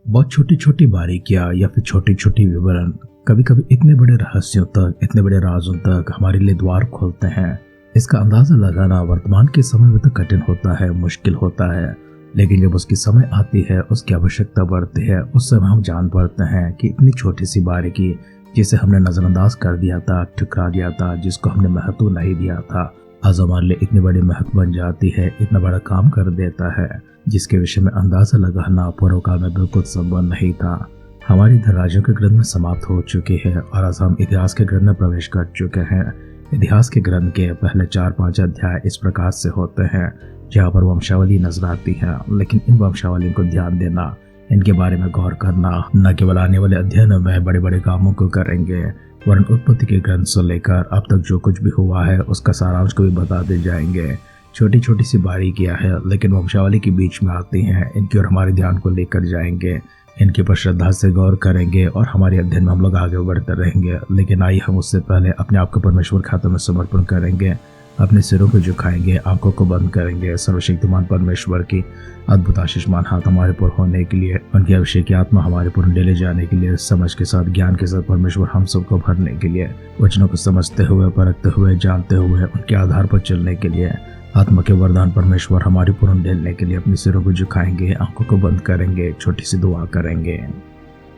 बहुत छोटी छोटी बारीकियां या फिर छोटी छोटी विवरण कभी कभी इतने बड़े रहस्यों तक, इतने बड़े राजों तक हमारे लिए द्वार खोलते हैं। इसका अंदाजा लगाना वर्तमान के समय में तो कठिन होता है, मुश्किल होता है, लेकिन जब उसकी समय आती है, उसकी आवश्यकता बढ़ती है, उस समय हम जान पाते हैं कि इतनी छोटी सी बारीकी जिसे हमने नजरअंदाज कर दिया था, ठुकरा दिया था, जिसको हमने महत्व नहीं दिया था, आज हमारे लिए इतनी बड़ी महत्व बन जाती है, इतना बड़ा काम कर देता है, जिसके विषय में अंदाजा लगाना पूर्व काल में बिल्कुल संभव नहीं था। हमारी इधर राज्यों के ग्रंथ में समाप्त हो चुकी है और आज हम इतिहास के ग्रंथ में प्रवेश कर चुके हैं। इतिहास के ग्रंथ के पहले 4-5 अध्याय इस प्रकार से होते हैं जहाँ पर वंशावली नजर आती है, लेकिन इन वंशावलियों को ध्यान देना, इनके बारे में गौर करना, न केवल आने वाले अध्ययनों में बड़े बड़े कामों को करेंगे, वरन उत्पत्ति के ग्रंथ से लेकर अब तक जो कुछ भी हुआ है उसका सारांश को भी बताते जाएंगे। छोटी छोटी सी बारीकियां है, लेकिन वंशावली के बीच में आती हैं, इनकी ओर हमारे ध्यान को लेकर जाएंगे, इनके पर श्रद्धा से गौर करेंगे और हमारे अध्ययन में हम लोग आगे बढ़ते रहेंगे। लेकिन आइए हम उससे पहले अपने आप को परमेश्वर के हाथों में समर्पण करेंगे, अपने सिरों को झुकाएंगे, आंखों को बंद करेंगे। सर्वशक्तिमान परमेश्वर की अद्भुत आशीषमान हाथ हमारे पर होने के लिए, उनकी अभिषेक की आत्मा हमारे पर ले जाने के लिए, समझ के साथ, ज्ञान के साथ परमेश्वर हम सबको भरने के लिए, वचनों को समझते हुए, परखते हुए, जानते हुए, उनके आधार पर चलने के लिए, आत्मा के वरदान परमेश्वर हमारी पूर्ण ढेलने के लिए अपने सिरों को झुकाएंगे, आंखों को बंद करेंगे, छोटी सी दुआ करेंगे।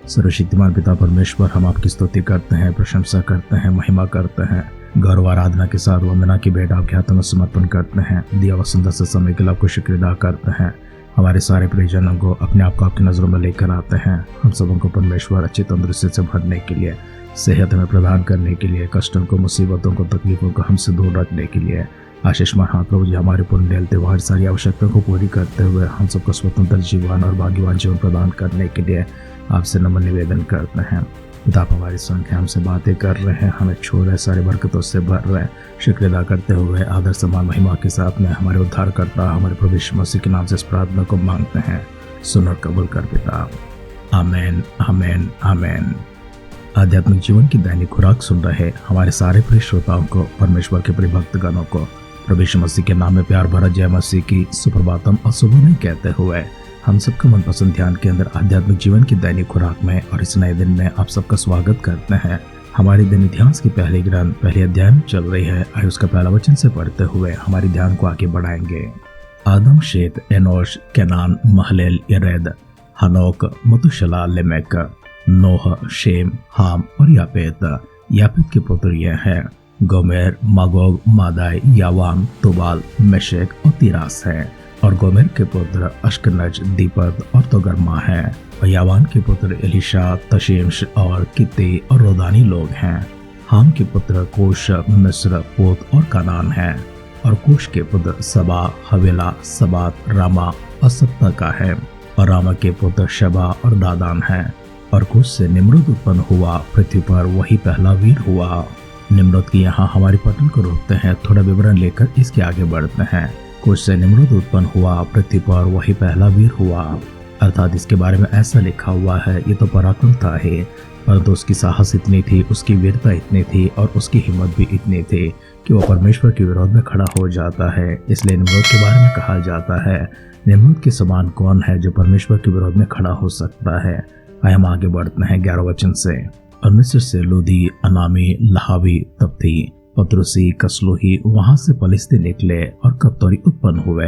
सर्वशक्तिमान पिता परमेश्वर, हम आपकी स्तुति करते हैं, प्रशंसा करते हैं, महिमा करते हैं, गौरव आराधना के साथ वंदना की भेंट आपके हाथों में समर्पण करते हैं। दिया व सुंदर से समय के लिए आपको शुक्र अदा करते हैं। हमारे सारे परिजनों को अपने आप को आपकी नजरों में लेकर आते हैं। हम सबों को परमेश्वर अच्छी तंदुरुस्ती से भरने के लिए, सेहत में प्रदान करने के लिए, कष्टों को, मुसीबतों को, तकलीफों को हमसे दूर रखने के लिए, आशीषमान हाथ प्रभु जी हमारे पूर्ण डेलते हुए हर सारी आवश्यकताओं को पूरी करते हुए हम सबको स्वतंत्र जीवन और भाग्यवान जीवन प्रदान करने के लिए आपसे नम्र निवेदन करते हैं। पिता, आप हमारी संग है, हमसे बातें कर रहे हैं, हमें छू रहे, सारे बरकतों से भर रहे हैं। शुक्र अदा करते हुए आदर सम्मान महिमा के साथ में हमारे उद्धार करता हमारे प्रभु यीशु मसीह के नाम से इस प्रार्थना को मांगते हैं। सुन और कबूल कर पिता। आमेन, आमेन, आमेन। आध्यात्मिक जीवन की दैनिक खुराक सुन रहे हमारे सारे प्रिय श्रोताओं को, परमेश्वर के प्रिय भक्तगणों को प्रभु यीशु मसीह के नाम में प्यार भरा जय मसीह की सुप्रभातम और शुभ नहीं कहते हुए हम सबका मनपसंद ध्यान के अंदर आध्यात्मिक जीवन की दैनिक खुराक में और इस नए दिन में आप सबका स्वागत करते हैं। हमारी दैनिक ध्यान की पहली ग्रंथ पहले अध्याय में चल रही है। आइए उसका पहला वचन से पढ़ते हुए हमारे ध्यान को आगे बढ़ाएंगे। आदम, शेत, एनोश, केनान, महलेल, यरेद, हनोक, मतुशला, लेमेक, नोह, शेम, हाम और यापेत। यापेत के पुत्र यह हैं गोमेर, मागोग, मादाई, यावान, तुबाल, मेशेक और तिरास है। और गोमेर के पुत्र अश्कनज, दीपद और तोगरमा है। और यावान के पुत्र एलिशा, तशीम्श और कित्ती और रोदानी लोग हैं। हाम के पुत्र कोश, मिस्र, पोत और कनान है। और कोश के पुत्र सबा, हवेला, सबात, रामा और सत्ता का है। और रामा के पुत्र शबा और दादान है। और कोश से निम्रुद उत्पन्न हुआ, पृथ्वी पर वही पहला वीर हुआ। निम्रुद की यहाँ हमारी पठन को रोकते हैं, थोड़ा विवरण लेकर इसके आगे बढ़ते हैं। कुछ से निम्रुद उत्पन्न हुआ, पृथ्वी पर वही पहला वीर हुआ। अर्थात इसके बारे में ऐसा लिखा हुआ है, ये तो पराक्रम था है, परंतु उसकी साहस इतनी थी, उसकी वीरता इतनी थी और उसकी हिम्मत भी इतनी थी कि वो परमेश्वर के विरोध में खड़ा हो जाता है। इसलिए निम्रुद के बारे में कहा जाता है, निम्रुद के समान कौन है जो परमेश्वर के विरोध में खड़ा हो सकता है। आइए हम आगे बढ़ते हैं 11 वचन से। और मिस्र से लूदी, अनामी, लहावी, तप्ती, पत्रुसी, कसलुही, वहां से पलिस्ती निकले और कप्तोरी उत्पन्न हुए।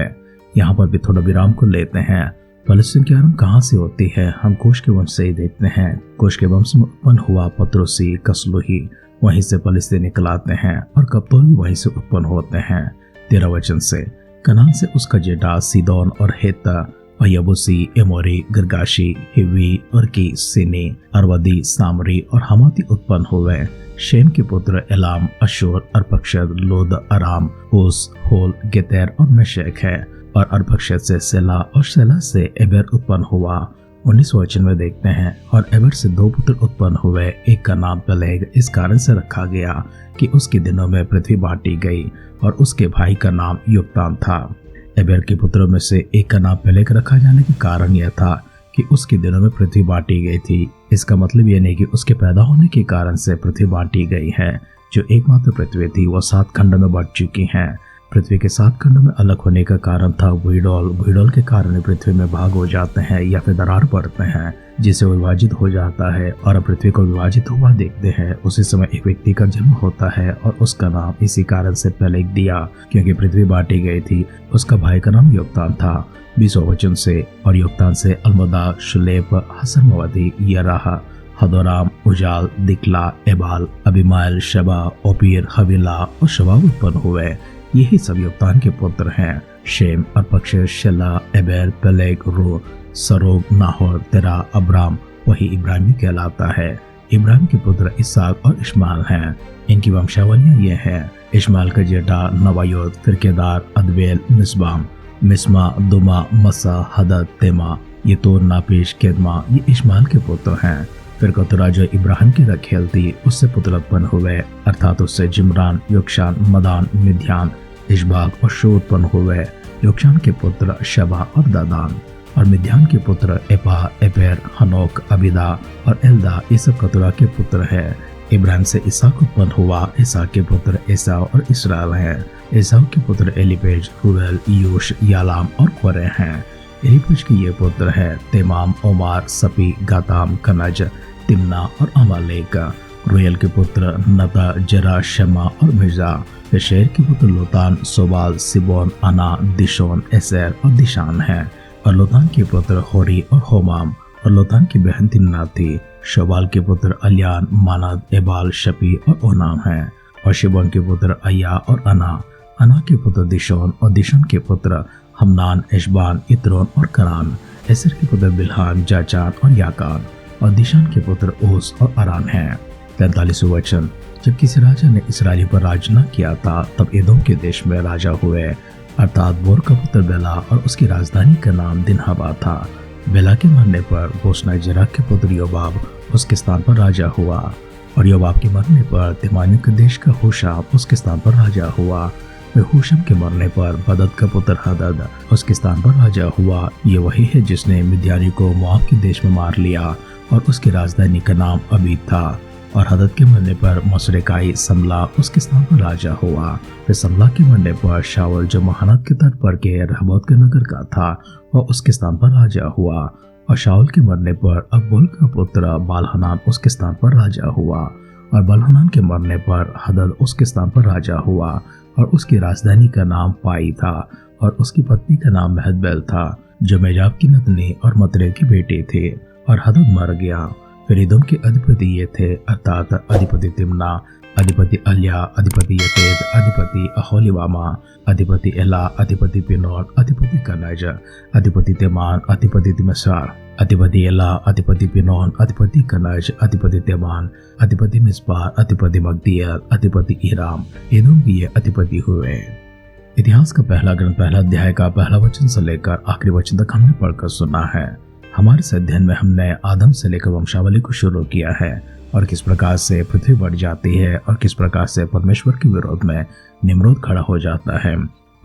यहाँ पर भी थोड़ा विराम को लेते हैं। पलिस्तीन की आरंभ कहाँ से होती है? हम कोश के वंश से ही देखते हैं। कोश के वंश में उत्पन्न हुआ पत्रुसी, कसलुही, वहीं से पलिस्तीन निकलाते हैं और कप्तोरी वहीं से उत्पन्न होते हैं। 13 वचन से कनान से उसका जेठा सीदोन और हेता और यबूसी, एमोरी, गिर्गाशी, हिवी, अर्की, सिनी, अरवदी, सामरी और हमाती उत्पन्न हुए। शेम के पुत्र एलाम, अशूर, अर्पक्षद, लोद, अराम, ऊस, होल, गेतेर और मेशेक है। और अर्पक्षद से सेला और सेला से एबर उत्पन्न हुआ। 19 वचन में देखते हैं, और एबर से 2 पुत्र उत्पन्न हुए। एक का नाम पेलेग इस कारण से रखा गया कि उसके दिनों में पृथ्वी बांटी गई, और उसके भाई का नाम योक्तान था। एबर के पुत्रों में से एक का नाम पेलेग रखा जाने के कारण यह था कि उसके दिनों में पृथ्वी बांटी गई थी। इसका मतलब यह नहीं कि उसके पैदा होने के कारण से पृथ्वी बांटी गई है। जो एकमात्र पृथ्वी थी वह 7 खंडों में बढ़ चुकी है। पृथ्वी के 7 खंडों में अलग होने का कारण था भूडोल। भूडोल के कारण पृथ्वी में भाग हो जाते हैं या फिर दरार पड़ते हैं, जिससे वो विभाजित हो जाता है। और अब पृथ्वी को विभाजित हुआ देखते हैं। उसी समय एक व्यक्ति का जन्म होता है और उसका नाम इसी कारण से पेलेग दिया, क्योंकि पृथ्वी बांटी गई थी। उसका भाई का नाम योक्तान था। 20 वचन से और योक्तान से अल्मोदा, शुलेप, हसरमवती, यराह, हदोराम, उजाल, दिकला, एबाल, अबिमाइल, शबा, ओपीर, हविला और शबा उत्पन्न हुए। यही सब योक्तान के पुत्र हैं। शेम, अर्पक्षद, शेला, एबेर, पेलेग, रू, सरोग, नाहोर, तेरा, अब्राम वही इब्राहिम कहलाता है। इब्राहिम के पुत्र इसहाक और इश्माएल हैं। इनकी वंशावलियां ये हैं: इश्माएल का जेठा नवायोत, फिर केदार, अदबेल, मिस्बाम, मिस्मा, दुमा, मसा, हदद, तेमा, ये तो नापीश, केदमा, ये इश्माएल के पुत्र हैं। फिर कतुरा जो इब्राहिम की रखेल थी, उससे पुत्र उत्पन्न हुए, अर्थात उससे जिमरान, योक्षान, मदान, मिद्यान, इशबाक और शो उत्पन्न हुए। योक्षान के पुत्र शबा और दादान, और मिद्यान के पुत्र एपा, एपेर, हनोक, अबिदा और एल्दा, ये सब कतुरा के पुत्र है। इब्राहिम से इसहाक उत्पन्न हुआ। इसहाक के पुत्र एसाव और इसराइल हैं। एसाव के पुत्र एलिपेज, रूबेल, यूश, यालाम और कोरे हैं। एलिपेज के ये पुत्र है तेमाम, ओमार, सपी, गाताम, कनज, तिम्ना और अमालेक। रोयल के पुत्र नता, जरा, शमा और मिर्जा। शेर के पुत्र लोतान, सोबाल, सिबोन, अना, दिशोन, एसेर और दिशान हैं। और लोतान के पुत्र होरी और होमाम। और लोतान की बहन तिम्ना थी। शोबाल के पुत्र अलियान, मानद, एबाल, शपी और ओनाम हैं। और शिबोन के पुत्र अय्या और अना। अना के पुत्र दिशोन और दिशोन के पुत्र हमनान, एशबान, इत्रोन और करान। एसर के पुत्र बिल्हान, जाचान और याकान। और दिशान के पुत्र ओस और अरान हैं। 43 वचन। जब किसी राजा ने इसराइली पर राज न किया था, तब एदोम के देश में राजा हुए, अर्थात बोर का पुत्र बेला, और उसकी राजधानी का नाम दिनहबा था। बेला के मरने पर बोशना जरा के पुत्र योबाब उसके स्थान पर राजा हुआ। और योबाब के मरने पर तिमानियों के देश का होशाम उसके स्थान पर राजा हुआ। फिर होशम के मरने पर बदद का पुत्र हदद उसके स्थान पर राजा हुआ। ये वही है जिसने मिद्यानी को मोआब के देश में मार लिया, और उसकी राजधानी का नाम अबीद था। और हदद के मरने पर मसरेकाई समला उसके स्थान पर राजा हुआ। फिर समला के मरने पर शावल जो महानद के तट पर के रहबोत के नगर का था, वह उसके स्थान पर राजा हुआ। और शावल के मरने पर अब्बोल का पुत्र बालहनान उसके स्थान पर राजा हुआ। और बालहनान के मरने पर हदद उसके स्थान पर राजा हुआ, और उसकी राजधानी का नाम पाई था। और उसकी पत्नी का नाम महदबेल था, जो मेजाब की नतनी और मतरे की बेटी थे। और हदद मर गया। फिर एदोम के अधिपति ये थे, अर्थात अधिपति तिम्ना, अधिपति अल्या, अधिपति यतेद, अधिपति अहोलीवामा, अधिपति एला, अधिपति पिनोन, अधिपति कनज, अधिपति तेमान, अधिपति तिमसार, अधिपति एला, अधिपति पिनोन, अधिपति कनज, अधिपति तेमान, अधिपति मिस्पार, अधिपति मगदियल, अधिपति इराम। एदोम के ये अधिपति हुए। इतिहास का पहला ग्रंथ पहला अध्याय का पहला वचन से लेकर आखिरी वचन तक हमने पढ़कर सुना है। हमारे इस अध्ययन में हमने आदम से लेकर वंशावली को शुरू किया है, और किस प्रकार से पृथ्वी बढ़ जाती है, और किस प्रकार से परमेश्वर के विरोध में निम्रोद खड़ा हो जाता है,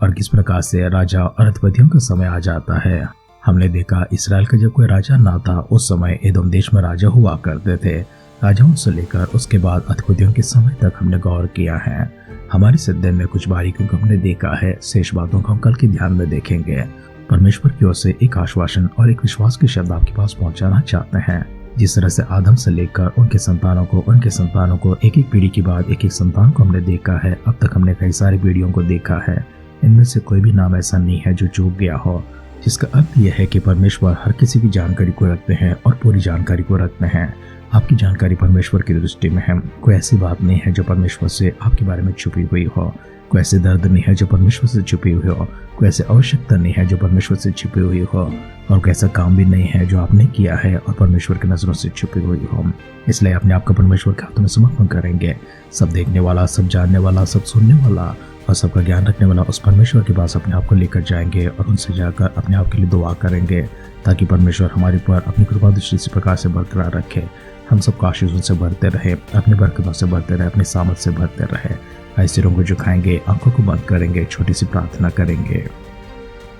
और किस प्रकार से राजा और अधिपतियों का समय आ जाता है। हमने देखा इसराइल का जब कोई राजा ना था, उस समय एदोम देश में राजा हुआ करते थे। राजाओं से लेकर उसके बाद अधिपतियों के समय तक हमने गौर किया है। हमारे इस अध्ययन में कुछ बारीकियों को हमने देखा है। शेष बातों को हम कल के ध्यान में देखेंगे। परमेश्वर की ओर से एक आश्वासन और एक विश्वास के शब्द आपके पास पहुंचाना चाहते हैं। जिस तरह से आदम से लेकर उनके संतानों को एक एक पीढ़ी के बाद एक एक संतान को हमने देखा है। अब तक हमने कई सारी पीढ़ियों को देखा है। इनमें से कोई भी नाम ऐसा नहीं है जो चूक गया हो, जिसका अर्थ यह है कि परमेश्वर हर किसी की जानकारी को रखते हैं और पूरी जानकारी को रखते हैं। आपकी जानकारी परमेश्वर की दृष्टि में है। कोई ऐसी बात नहीं है जो परमेश्वर से आपके बारे में छुपी हुई हो। कोई ऐसे दर्द नहीं है जो परमेश्वर से छुपी हुई हो। कोई ऐसी आवश्यकता नहीं है जो परमेश्वर से छुपी हुई हो। और कोई ऐसा काम भी नहीं है जो आपने किया है और परमेश्वर की नजरों से छुपी हुई हो। इसलिए अपने आप को परमेश्वर के हाथों में समर्पण करेंगे। सब देखने वाला, सब जानने वाला, सब सुनने वाला और सबका ज्ञान रखने वाला उस परमेश्वर के पास अपने आप को लेकर जाएंगे और उनसे जाकर अपने आप के लिए दुआ करेंगे, ताकि परमेश्वर हमारे ऊपर अपनी कृपा दृष्टि इसी प्रकार से बरकरार रखे। हम सबको आशीषों से भरते रहे, अपनी बरकतों से भरते रहे, अपनी सामर्थ से भरते रहे। सिरों को झुकाएंगे, आंखों को बंद करेंगे, छोटी सी प्रार्थना करेंगे।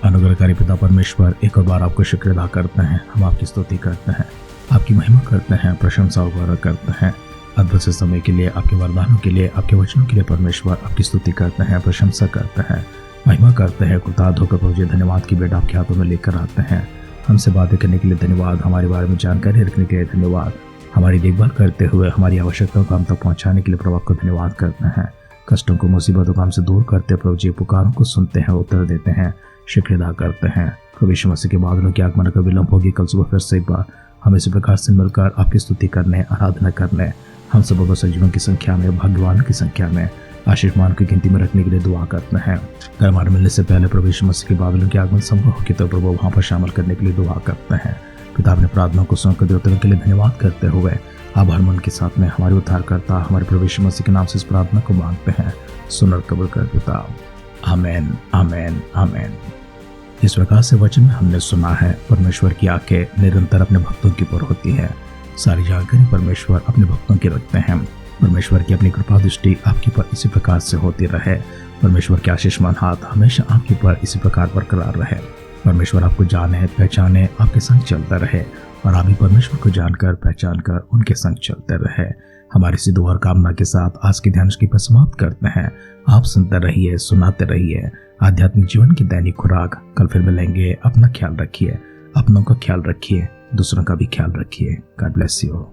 अनुग्रहकारी पिता परमेश्वर, एक और बार आपको शुक्र अदा करते हैं। हम आपकी स्तुति करते हैं, आपकी महिमा करते हैं, प्रशंसा वगैरह करते हैं। अद्भुत से समय के लिए, आपके वरदानों के लिए, आपके वचनों के लिए परमेश्वर आपकी स्तुति करते हैं, प्रशंसा करते हैं, महिमा करते हैं। कृतज्ञ होकर प्रभु जी धन्यवाद की बेटा आपके हाथों में लेकर आते हैं। हमसे बातें करने के लिए धन्यवाद, हमारे बारे में जानकारी रखने के लिए धन्यवाद, हमारी देखभाल करते हुए हमारी आवश्यकताओं को हम तक पहुंचाने के लिए प्रभु आपको धन्यवाद करते हैं। कष्टों को, मुसीबतों को हमसे दूर करते प्रभु जी, पुकारों को सुनते हैं, उत्तर देते हैं, शुक्र अदा करते हैं। प्रभु यीशु मसीह के बादलों के आगमन का विलंब होगी, कल सुबह फिर से एक बार हम इसी प्रकार से मिलकर आपकी स्तुति करने, आराधना करने, हम सब सजीवों की संख्या में, भाग्यवानों की संख्या में, आशीर्वाद की गिनती में रखने के लिए दुआ करते हैं। अगर हमारे मिलने से पहले प्रभु यीशु मसीह के बादलों के आगमन संभव होगी तो प्रभु वहाँ पर शामिल करने के लिए दुआ करते हैं। पिता अपने प्रार्थनाओं को सुनकर उत्तरों के लिए धन्यवाद करते हुए आभार मन के साथ में हमारे उद्धारकर्ता हमारे प्रभु यीशु मसीह के नाम से इस प्रार्थना को मांगते हैं। सुन और कबूल कर पिता, आमेन, आमेन, आमेन। इस प्रकार से वचन में हमने सुना है, परमेश्वर की आंखें निरंतर अपने भक्तों की ओर होती है। सारी जानकारी परमेश्वर अपने भक्तों की रखते हैं। परमेश्वर की अपनी कृपा दृष्टि आपके पर इसी प्रकार से होती रहे। परमेश्वर के आशीषमान हाथ हमेशा आपके पर इसी प्रकार बरकरार रहे। परमेश्वर आपको जाने, पहचाने, आपके संग चलता रहे और आप भी परमेश्वर को जानकर, पहचान कर उनके संग चलते रहे। हमारी इसी दुआ और कामना के साथ आज की ध्यान की पर समाप्त करते हैं। आप सुनते रहिए, सुनाते रहिए आध्यात्मिक जीवन की दैनिक खुराक। कल फिर मिलेंगे। अपना ख्याल रखिए, अपनों का ख्याल रखिए, दूसरों का भी ख्याल रखिए। God bless you.